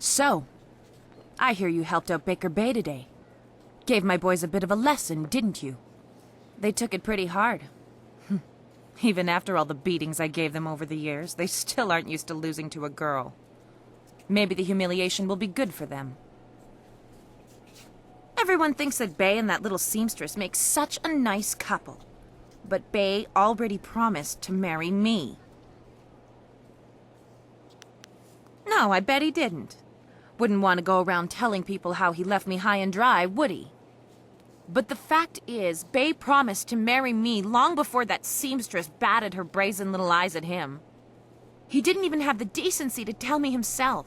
So, I hear you helped out Baker Bay today. Gave my boys a bit of a lesson, didn't you? They took it pretty hard. Even after all the beatings I gave them over the years, they still aren't used to losing to a girl. Maybe the humiliation will be good for them. Everyone thinks that Bay and that little seamstress make such a nice couple. But Bay already promised to marry me. No, I bet he didn't. Wouldn't want to go around telling people how he left me high and dry, would he? But the fact is, Bay promised to marry me long before that seamstress batted her brazen little eyes at him. He didn't even have the decency to tell me himself.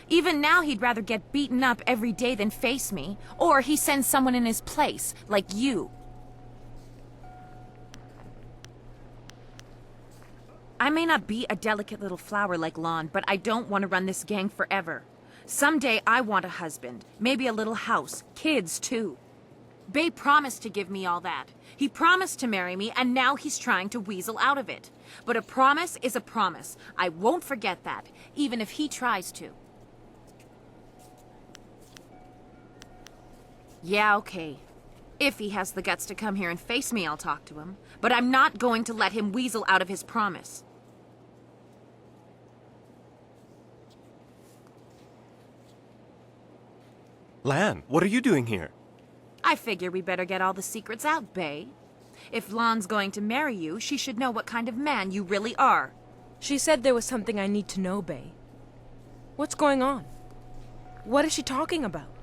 Even now he'd rather get beaten up every day than face me, or he sends someone in his place, like you. I may not be a delicate little flower like Lon, but I don't want to run this gang forever. Someday I want a husband, maybe a little house, kids too. Bay promised to give me all that. He promised to marry me, and now he's trying to weasel out of it. But a promise is a promise. I won't forget that, even if he tries to. Yeah, okay. If he has the guts to come here and face me, I'll talk to him. But I'm not going to let him weasel out of his promise. Lan, what are you doing here? I figure we better get all the secrets out, Bay. If Lon's going to marry you, she should know what kind of man you really are. She said there was something I need to know, Bay. What's going on? What is she talking about?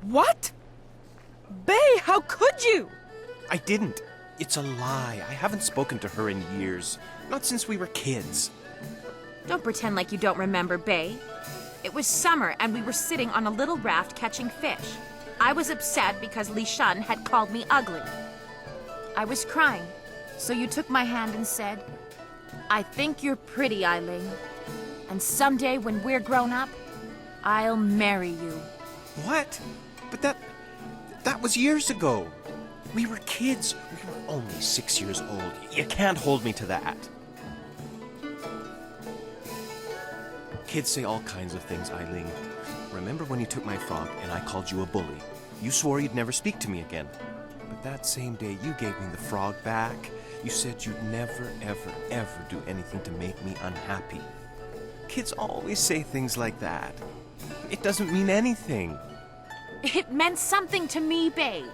What? Bay, how could you? I didn't. It's a lie. I haven't spoken to her in years. Not since we were kids. Don't pretend like you don't remember, Bay. It was summer and we were sitting on a little raft catching fish. I was upset because Li Shan had called me ugly. I was crying, so you took my hand and said, "I think you're pretty, Ling. And someday when we're grown up, I'll marry you." What? But that was years ago. We were kids. We were only 6 years old. You can't hold me to that. Kids say all kinds of things, Ling. Remember when you took my frog and I called you a bully? You swore you'd never speak to me again. But that same day you gave me the frog back. You said you'd never, ever, ever do anything to make me unhappy. Kids always say things like that. It doesn't mean anything. It meant something to me, Bay.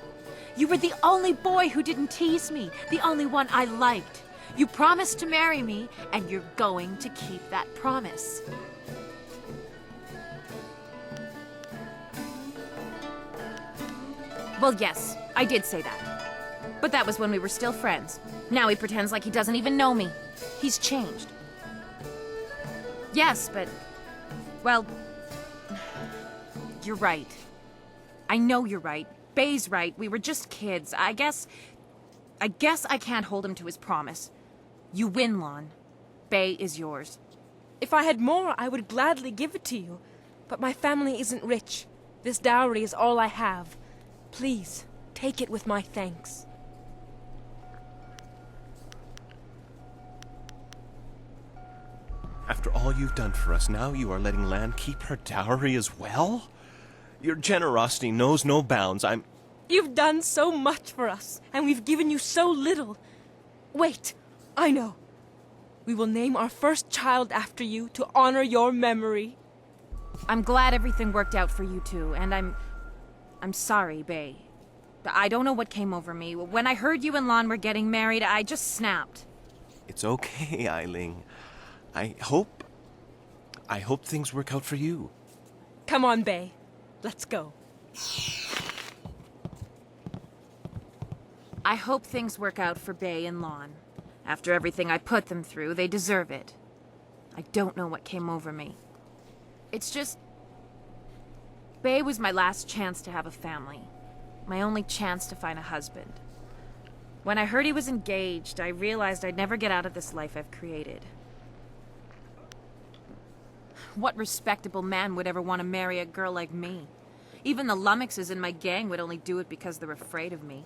You were the only boy who didn't tease me, the only one I liked. You promised to marry me, and you're going to keep that promise. Well, yes, I did say that. But that was when we were still friends. Now he pretends like he doesn't even know me. He's changed. Yes, but... well... you're right. I know you're right. Bay's right. We were just kids. I guess I can't hold him to his promise. You win, Lon. Bay is yours. If I had more, I would gladly give it to you. But my family isn't rich. This dowry is all I have. Please, take it with my thanks. After all you've done for us, now you are letting Lan keep her dowry as well? Your generosity knows no bounds. You've done so much for us, and we've given you so little. Wait, I know. We will name our first child after you to honor your memory. I'm glad everything worked out for you two, and I'm sorry, Bay. I don't know what came over me. When I heard you and Lon were getting married, I just snapped. It's okay, Ling. I hope things work out for you. Come on, Bay. Let's go. I hope things work out for Bay and Lon. After everything I put them through, they deserve it. I don't know what came over me. It's just... Bay was my last chance to have a family. My only chance to find a husband. When I heard he was engaged, I realized I'd never get out of this life I've created. What respectable man would ever want to marry a girl like me? Even the lummoxes in my gang would only do it because they're afraid of me.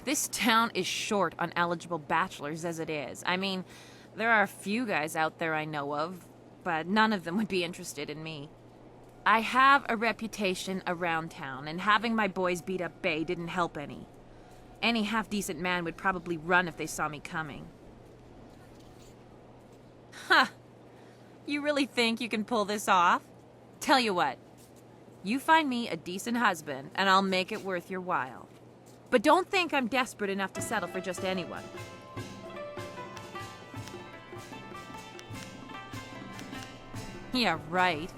This town is short on eligible bachelors as it is. I mean, There are a few guys out there I know of, but none of them would be interested in me. I have a reputation around town, and having my boys beat up Bay didn't help any. Any half-decent man would probably run if they saw me coming. Huh. You really think you can pull this off? Tell you what. You find me a decent husband, and I'll make it worth your while. But don't think I'm desperate enough to settle for just anyone. Yeah, right.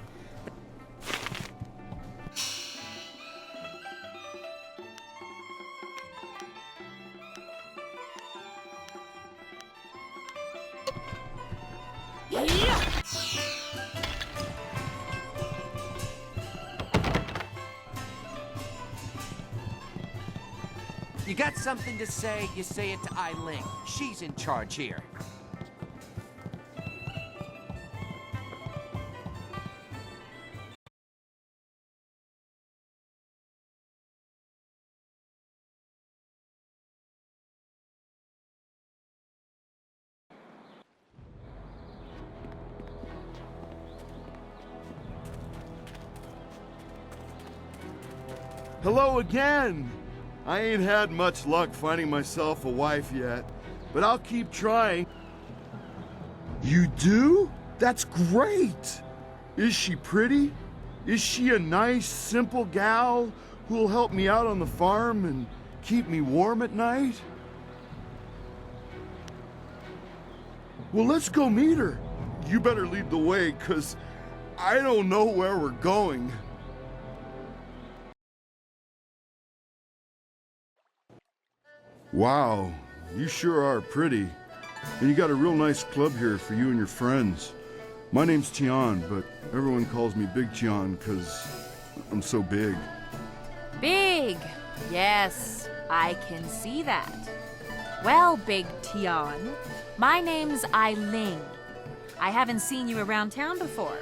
You got something to say, you say it to Ling. She's in charge here. Hello again! I ain't had much luck finding myself a wife yet, but I'll keep trying. You do? That's great! Is she pretty? Is she a nice, simple gal who'll help me out on the farm and keep me warm at night? Well, let's go meet her. You better lead the way, 'cause I don't know where we're going. Wow, you sure are pretty. And you got a real nice club here for you and your friends. My name's Tian, but everyone calls me Big Tian because I'm so big. Big! Yes, I can see that. Well, Big Tian, my name's Ling. I haven't seen you around town before.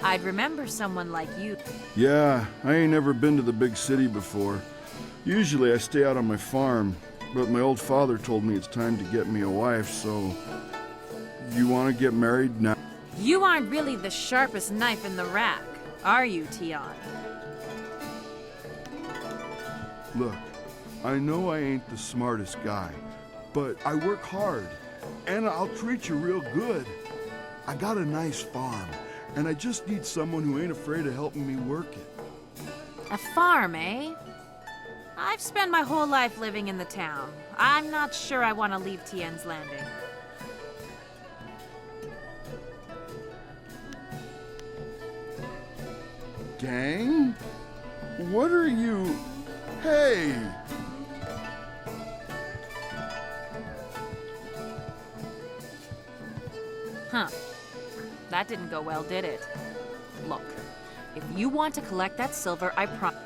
I'd remember someone like you. Yeah, I ain't never been to the big city before. Usually I stay out on my farm. But my old father told me it's time to get me a wife, so... You want to get married now? You aren't really the sharpest knife in the rack, are you, Tian? Look, I know I ain't the smartest guy, but I work hard, and I'll treat you real good. I got a nice farm, and I just need someone who ain't afraid of helping me work it. A farm, eh? I've spent my whole life living in the town. I'm not sure I want to leave Tien's Landing. Gang? What are you... Hey! Huh. That didn't go well, did it? Look, if you want to collect that silver, I promise...